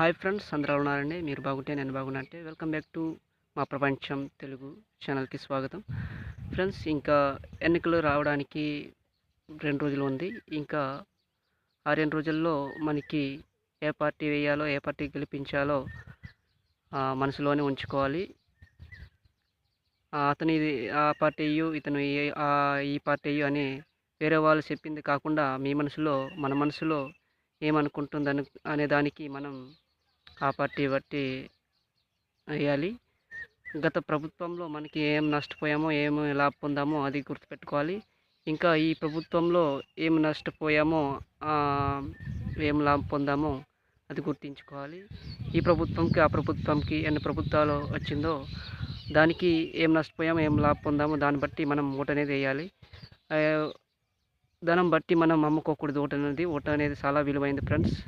Hi friends, అందరూ ఎలా ఉన్నారండి? మీరు బాగుంటే నేను బాగున్నట్టే. వెల్కమ్ బ్యాక్ టు మా ప్రపంచం తెలుగు ఛానల్కి స్వాగతం. ఫ్రెండ్స్, ఇంకా ఎన్నికలు రావడానికి 2 రోజులు ఉంది. ఇంకా ఆ 2 రోజుల్లో మనకి ఏ పార్టీ వేయాలో, ఏ పార్టీ గెలిపించాలో మనసులోనే ఉంచుకోవాలి. అతను ఇది ఆ పార్టీ ఎయ్యు, ఇతను ఈ పార్టీ ఎయ్యు అని వేరే వాళ్ళు చెప్పింది కాకుండా మీ మనసులో, మన మనసులో ఏమనుకుంటుందని అనే దానికి మనం ఆ పార్టీ బట్టి వేయాలి. గత ప్రభుత్వంలో మనకి ఏం నష్టపోయామో, ఏమి లాభ పొందామో అది గుర్తుపెట్టుకోవాలి. ఇంకా ఈ ప్రభుత్వంలో ఏం నష్టపోయామో, ఏం లాభం పొందామో అది గుర్తించుకోవాలి. ఈ ప్రభుత్వంకి, ఆ ప్రభుత్వంకి ఎన్ని ప్రభుత్వాలు వచ్చిందో దానికి ఏం నష్టపోయామో, ఏం లాభ పొందామో దాన్ని బట్టి మనం ఓటు అనేది వేయాలి. ధనం బట్టి మనం అమ్ముకోకూడదు. ఓటు అనేది చాలా విలువైంది ఫ్రెండ్స్.